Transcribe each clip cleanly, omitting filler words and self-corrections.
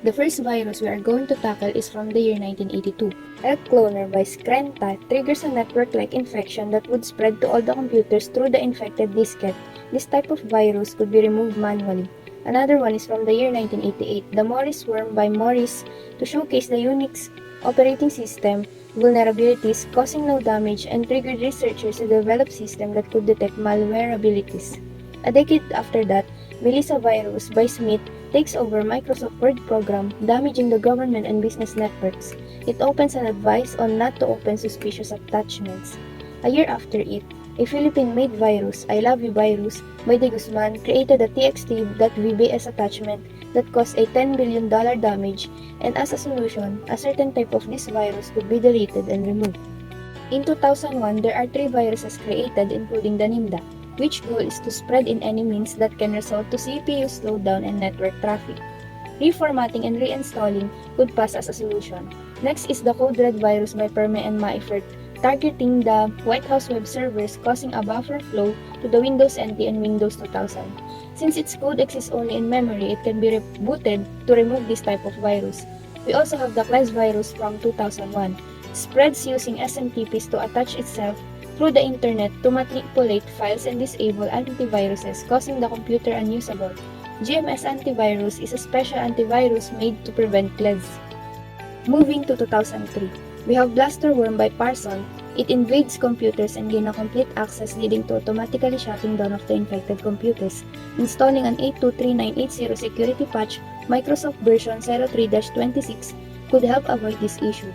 The first virus we are going to tackle is from the year 1982. Elk cloner by Skrenta triggers a network-like infection that would spread to all the computers through the infected diskette. This type of virus could be removed manually. Another one is from the year 1988, the Morris worm by Morris, to showcase the Unix operating system vulnerabilities causing no damage and triggered researchers to develop systems that could detect malwareabilities. A decade after that, Melissa virus by Smith takes over Microsoft Word program, damaging the government and business networks. It opens an advice on not to open suspicious attachments. A year after it, a Philippine-made virus, I Love You virus, by De Guzman created a txt.vbs attachment that caused a $10 billion damage, and as a solution, a certain type of this virus could be deleted and removed. In 2001, there are 3 viruses created including the NIMDA, which goal is to spread in any means that can result to CPU slowdown and network traffic. Reformatting and reinstalling could pass as a solution. Next is the Code Red virus by Perme and Maifert, targeting the White House web servers causing a buffer flow to the Windows NT and Windows 2000. Since its code exists only in memory, it can be rebooted to remove this type of virus. We also have the Class virus from 2001, spreads using SMTPs to attach itself through the internet to manipulate files and disable antiviruses, causing the computer unusable. GMS antivirus is a special antivirus made to prevent CLES. Moving to 2003, we have Blasterworm by Parson. It invades computers and gains a complete access, leading to automatically shutting down of the infected computers. Installing an 823980 security patch, Microsoft version 03-26, could help avoid this issue.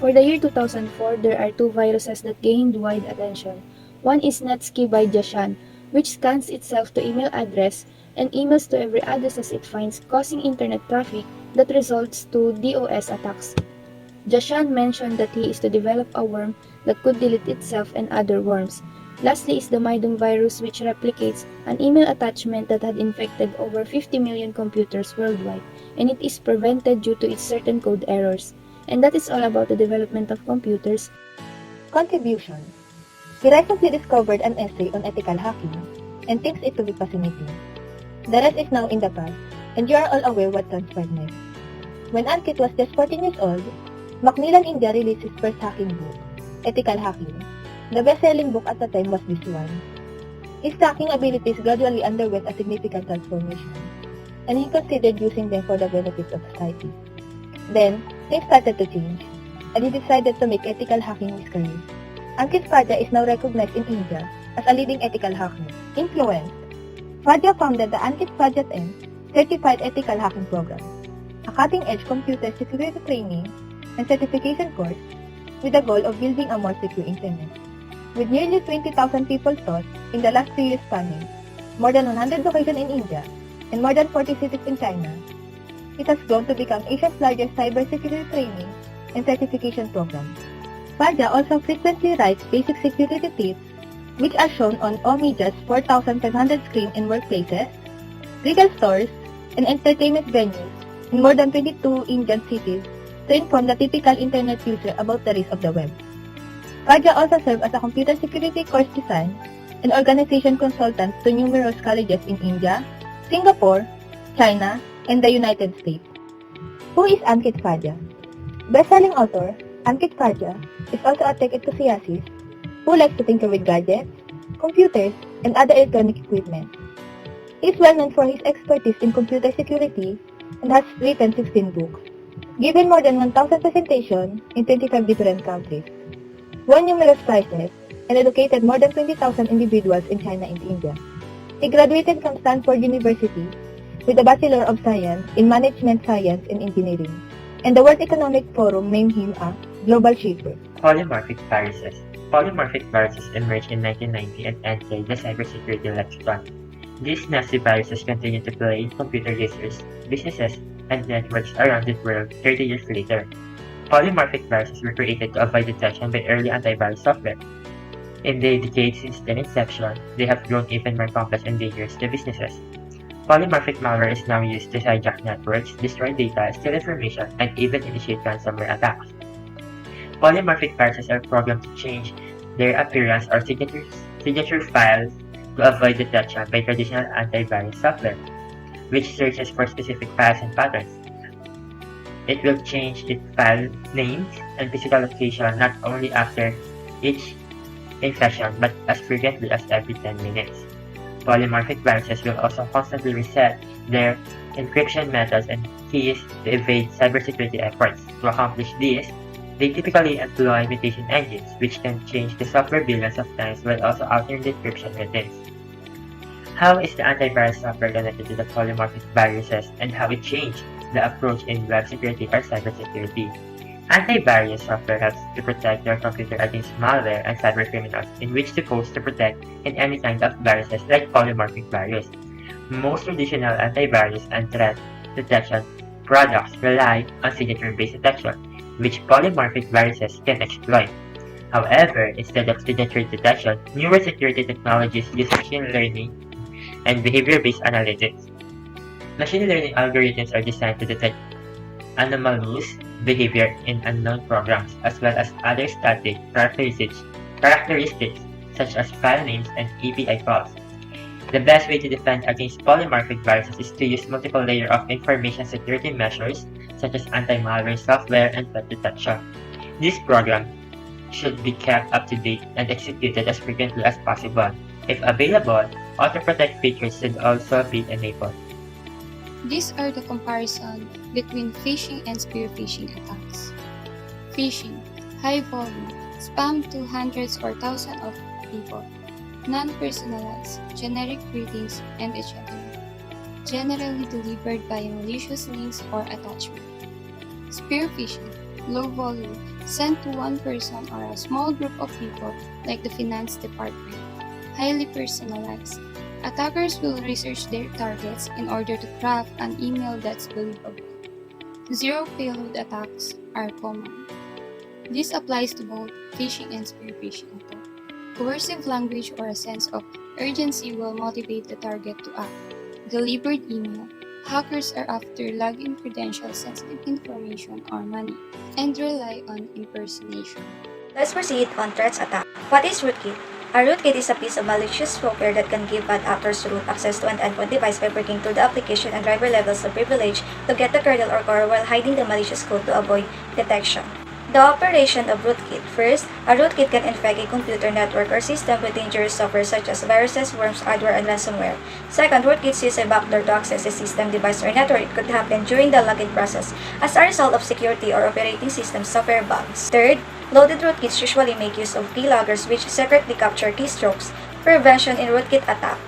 For the year 2004, there are 2 viruses that gained wide attention. One is Netsky by Jashan, which scans itself to email address and emails to every addresses it finds, causing internet traffic that results to DOS attacks. Jashan mentioned that he is to develop a worm that could delete itself and other worms. Lastly is the Maidum virus, which replicates an email attachment that had infected over 50 million computers worldwide, and it is prevented due to its certain code errors. And that is all about the development of computers. Contribution. He recently discovered an essay on ethical hacking and thinks it to be fascinating. The rest is now in the past, and you are all aware what transpired next. When Ankit was just 14 years old, Macmillan India released his first hacking book, Ethical Hacking. The best-selling book at the time was this one. His hacking abilities gradually underwent a significant transformation, and he considered using them for the benefit of society. Then, things started to change, and he decided to make ethical hacking his career. Ankit Fadya is now recognized in India as a leading ethical hacker. Influence. Fadya founded the Ankit Fadya 10 Certified Ethical Hacking Program, a cutting-edge computer security training and certification course with the goal of building a more secure internet. With nearly 20,000 people taught in the last 3 years spanning, more than 100 locations in India, and more than 40 cities in China, it has grown to become Asia's largest cybersecurity training and certification program. Fadya also frequently writes basic security tips, which are shown on Omedia's 4,500 screens in workplaces, retail stores, and entertainment venues in more than 22 Indian cities to inform the typical internet user about the risks of the web. Fadya also served as a computer security course design and organization consultant to numerous colleges in India, Singapore, China, and the United States. Who is Ankit Fadya? Best-selling author, Ankit Fadya is also a tech enthusiast who likes to tinker with gadgets, computers, and other electronic equipment. He is well known for his expertise in computer security and has written 16 books, given more than 1,000 presentations in 25 different countries, won numerous prizes, and educated more than 20,000 individuals in China and India. He graduated from Stanford University with a Bachelor of Science in Management Science and Engineering, and the World Economic Forum named him a Global Shaper. Polymorphic viruses. Polymorphic viruses emerged in 1990 and entered the cybersecurity lexicon. These nasty viruses continue to plague computer users, businesses, and networks around the world 30 years later. Polymorphic viruses were created to avoid detection by early antivirus software. In the decades since their inception, they have grown even more complex and dangerous to businesses. Polymorphic malware is now used to hijack networks, destroy data, steal information, and even initiate ransomware attacks. Polymorphic viruses are programmed to change their appearance or signature files to avoid detection by traditional antivirus software, which searches for specific files and patterns. It will change its file names and physical location not only after each infection but as frequently as every 10 minutes. Polymorphic viruses will also constantly reset their encryption methods and keys to evade cybersecurity efforts. To accomplish this, they typically employ mutation engines, which can change the software billions of times while also altering the encryption routines. How is the antivirus software connected to the polymorphic viruses and how it changed the approach in web security or cybersecurity? Antivirus software helps to protect your computer against malware and cybercriminals, in which supposed to protect in any kind of viruses like polymorphic virus. Most traditional antivirus and threat detection products rely on signature-based detection, which polymorphic viruses can exploit. However, instead of signature detection, newer security technologies use machine learning and behavior-based analytics. Machine learning algorithms are designed to detect anomalous behavior in unknown programs, as well as other static characteristics such as file names and API calls. The best way to defend against polymorphic viruses is to use multiple layers of information security measures such as anti-malware software and threat detection. This program should be kept up to date and executed as frequently as possible. If available, auto-protect features should also be enabled. These are the comparison between phishing and spear phishing attacks. Phishing, high volume, spam to hundreds or thousands of people, non-personalized, generic greetings, and etc. Generally delivered by malicious links or attachment. Spear phishing, low volume, sent to one person or a small group of people like the finance department. Highly personalized. Attackers will research their targets in order to craft an email that's believable. Zero payload attacks are common. This applies to both phishing and spear phishing attacks. Coercive language or a sense of urgency will motivate the target to act. Delivered email. Hackers are after login credentials, sensitive information, or money, and rely on impersonation. Let's proceed on threats attack. What is rootkit? A rootkit is a piece of malicious software that can give bad actors root access to an endpoint device by breaking through the application and driver levels of privilege to get the kernel or core while hiding the malicious code to avoid detection. The operation of rootkit. First, a rootkit can infect a computer network or system with dangerous software such as viruses, worms, adware, and ransomware. Second, rootkits use a backdoor to access a system, device, or network. It could happen during the login process as a result of security or operating system software bugs. Third, loaded rootkits usually make use of keyloggers which secretly capture keystrokes. Prevention in rootkit attack.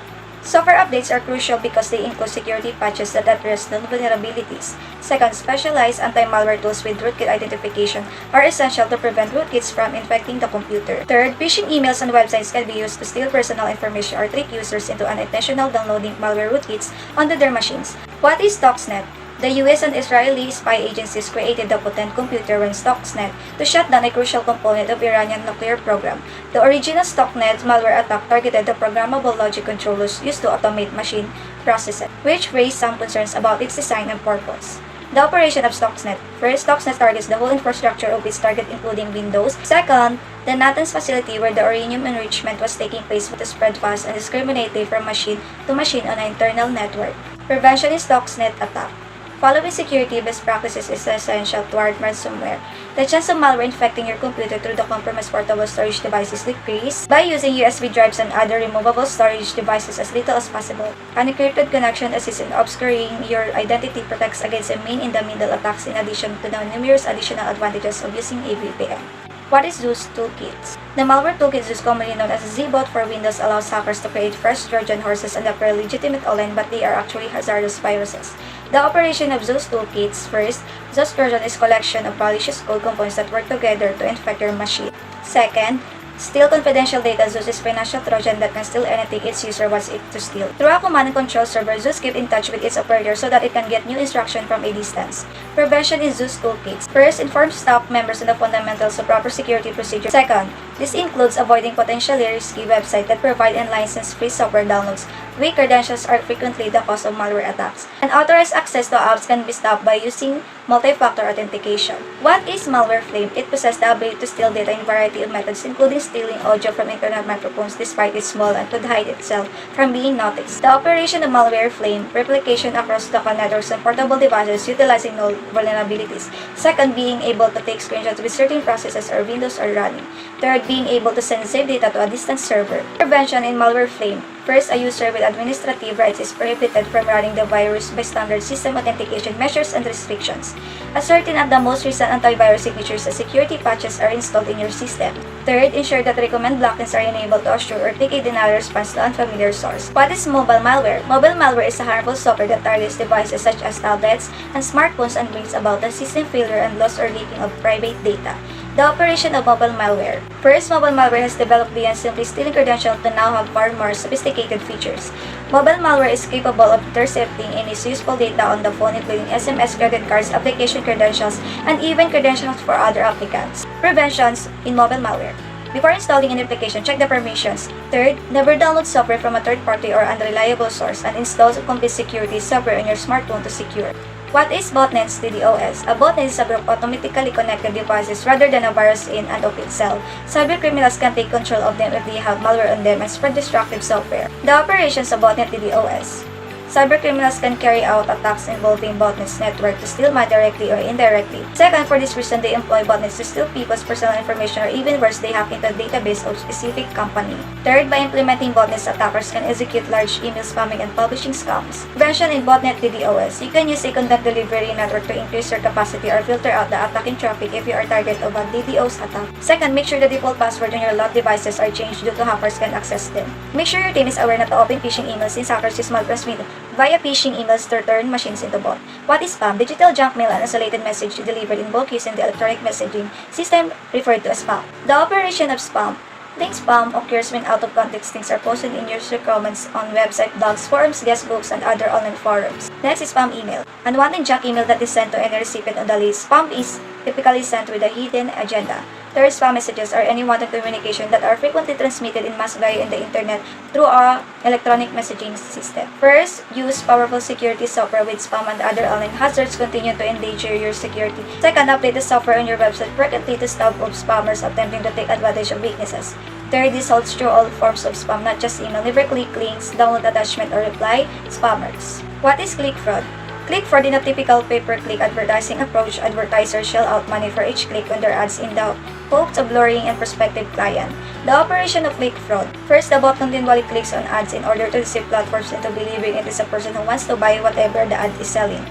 Software updates are crucial because they include security patches that address known vulnerabilities. Second, specialized anti-malware tools with rootkit identification are essential to prevent rootkits from infecting the computer. Third, phishing emails and websites can be used to steal personal information or trick users into unintentional downloading malware rootkits onto their machines. What is Stuxnet? The US and Israeli spy agencies created the potent computer when Stuxnet to shut down a crucial component of Iranian nuclear program. The original Stuxnet malware attack targeted the programmable logic controllers used to automate machine processes, which raised some concerns about its design and purpose. The operation of Stuxnet. First, Stuxnet targets the whole infrastructure of its target including Windows. Second, the Natanz facility where the uranium enrichment was taking place to spread fast and discriminately from machine to machine on an internal network. Prevention in Stuxnet attack. Following security best practices is essential toward ransomware. The chance of malware infecting your computer through the compromised portable storage devices decrease by using USB drives and other removable storage devices as little as possible. An encrypted connection assists in obscuring your identity, protects against man-in-the-middle attacks in addition to the numerous additional advantages of using a VPN. What is Zeus Toolkit? The malware toolkit Zeus, commonly known as ZBot for Windows, allows hackers to create fresh Trojan horses and appear legitimate online, but they are actually hazardous viruses. The operation of Zeus toolkits. First, Zeus Trojan is a collection of malicious code components that work together to infect your machine. Second, steal confidential data. Zeus is financial Trojan that can steal anything its user wants it to steal. Through a command and control server, Zeus keeps in touch with its operator so that it can get new instruction from a distance. Prevention in Zeus toolkits. First, inform staff members on the fundamentals of proper security procedures. Second, this includes avoiding potentially risky websites that provide unlicensed free software downloads. Weak credentials are frequently the cause of malware attacks. Unauthorized access to apps can be stopped by using multi-factor authentication. What is malware flame? It possesses the ability to steal data in a variety of methods, including stealing audio from internet microphones despite its small and could hide itself from being noticed. The operation of malware flame, replication across local networks and portable devices utilizing null vulnerabilities. Second, being able to take screenshots with certain processes or windows are running. Third, being able to send saved data to a distant server. Prevention in malware flame. First, a user with administrative rights is prohibited from running the virus by standard system authentication measures and restrictions. Ascertain that the most recent antivirus signatures and security patches are installed in your system. Third, ensure that recommend blockings are enabled to assure or take a denial response to unfamiliar source. What is mobile malware? Mobile malware is a harmful software that targets devices such as tablets and smartphones and brings about the system failure and loss or leaking of private data. The operation of mobile malware. First, mobile malware has developed beyond simply stealing credentials to now have far more sophisticated features. Mobile malware is capable of intercepting any useful data on the phone, including SMS, credit cards, application credentials, and even credentials for other applicants. Preventions in mobile malware. Before installing an application, check the permissions. Third, never download software from a third party or unreliable source and install complete security software on your smartphone to secure. What is botnets DDoS? A botnet is a group of automatically connected devices rather than a virus in and of itself. Cybercriminals can take control of them if they have malware on them and spread destructive software. The operations of botnet DDoS. Cybercriminals can carry out attacks involving botnets network to steal money directly or indirectly. Second, for this reason, they employ botnets to steal people's personal information or even worse, they hack into the database of a specific company. Third, by implementing botnets, attackers can execute large email spamming and publishing scams. Prevention in botnet DDoS. You can use a content delivery network to increase your capacity or filter out the attacking traffic if you are target of a DDoS attack. Second, make sure the default password on your lot devices are changed due to hackers can access them. Make sure your team is aware not to open phishing emails since hackers use maltransmit via phishing emails to turn machines into bot. What is spam? Digital junk mail and isolated message delivered in bulk using the electronic messaging system referred to as spam. The operation of spam. Link spam occurs when out-of-context things are posted in user comments on website, blogs, forums, guestbooks, and other online forums. Next is spam email. Unwanted junk email that is sent to any recipient on the list. Spam is typically sent with a hidden agenda. Third, spam messages are any wanted communication that are frequently transmitted in mass via in the internet through our electronic messaging system. First, use powerful security software with spam and other online hazards continue to endanger your security. Second, update the software on your website frequently to stop of spammers attempting to take advantage of weaknesses. Third, this holds true all forms of spam, not just email. Never click links, download attachment, or reply spammers. What is click fraud? Click fraud in a typical pay-per-click advertising approach. Advertisers shell out money for each click on their ads in the hopes of luring and prospective client. The operation of click fraud. First, the bot continually clicks on ads in order to deceive platforms into believing it is a person who wants to buy whatever the ad is selling.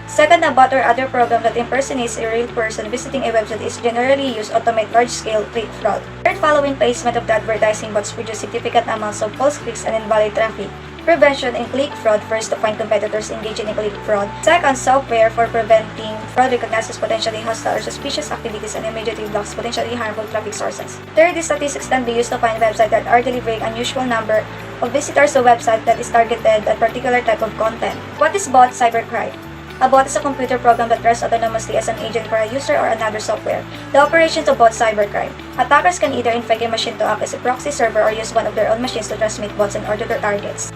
Second, a bot or other program that impersonates a real person visiting a website is generally used to automate large-scale click fraud. Third, following placement of the advertising bots produce significant amounts of false clicks and invalid traffic. Prevention in click fraud. First, to find competitors engaging in click fraud. Second, software for preventing fraud recognizes potentially hostile or suspicious activities and immediately blocks potentially harmful traffic sources. Third, these statistics can be used to find websites that are delivering unusual number of visitors to a website that is targeted at particular type of content. What is bot cybercrime? A bot is a computer program that runs autonomously as an agent for a user or another software. The operations of bot cybercrime. Attackers can either infect a machine to act as a proxy server or use one of their own machines to transmit bots and order their targets.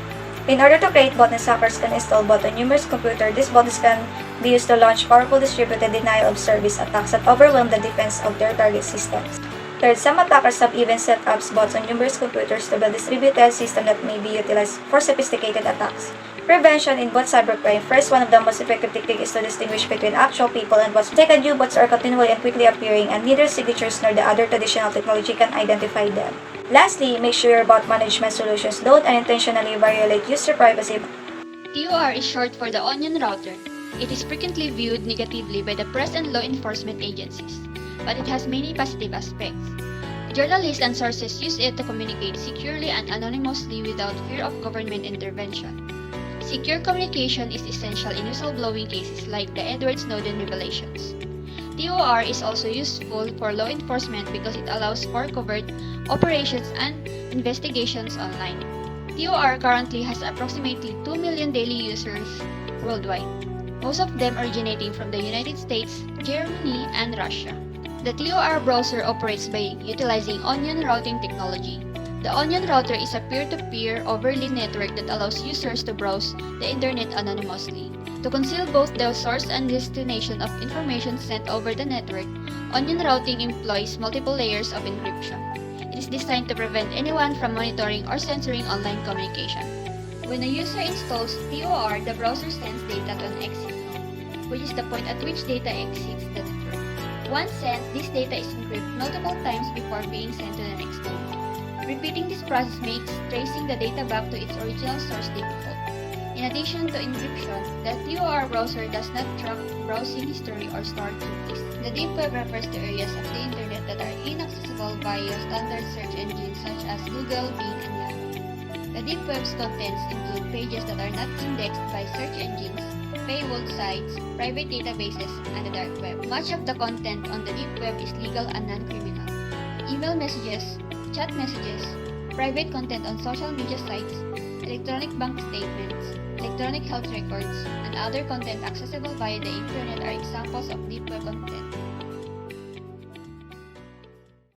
In order to create botnets, hackers can install bots on numerous computers. These botnets can be used to launch powerful distributed denial of service attacks that overwhelm the defense of their target systems. Third, some attackers have even set up bots on numerous computers to build distributed systems that may be utilized for sophisticated attacks. Prevention in bot cybercrime. First, one of the most effective techniques is to distinguish between actual people and bots. Take a new bots are continually and quickly appearing, and neither signatures nor the other traditional technology can identify them. Lastly, make sure your bot management solutions don't unintentionally violate user privacy. TOR is short for the Onion Router. It is frequently viewed negatively by the press and law enforcement agencies, but it has many positive aspects. Journalists and sources use it to communicate securely and anonymously without fear of government intervention. Secure communication is essential in whistleblowing cases like the Edward Snowden revelations. TOR is also useful for law enforcement because it allows for covert operations and investigations online. TOR currently has approximately 2 million daily users worldwide, most of them originating from the United States, Germany, and Russia. The TOR browser operates by utilizing onion routing technology. The Onion Router is a peer-to-peer overlay network that allows users to browse the internet anonymously. To conceal both the source and destination of information sent over the network, onion routing employs multiple layers of encryption. It is designed to prevent anyone from monitoring or censoring online communication. When a user installs TOR, the browser sends data to an exit node, which is the point at which data exits the network. Once sent, this data is encrypted multiple times before being sent to the next node. Repeating this process makes tracing the data back to its original source difficult. In addition to encryption, the TOR browser does not track browsing history or store cookies. The deep web refers to areas of the internet that are inaccessible via standard search engines such as Google, Bing, and Yahoo. The deep web's contents include pages that are not indexed by search engines, paywall sites, private databases, and the dark web. Much of the content on the deep web is legal and non-criminal. Email messages, chat messages, private content on social media sites, electronic bank statements, electronic health records, and other content accessible via the internet are examples of deep web content.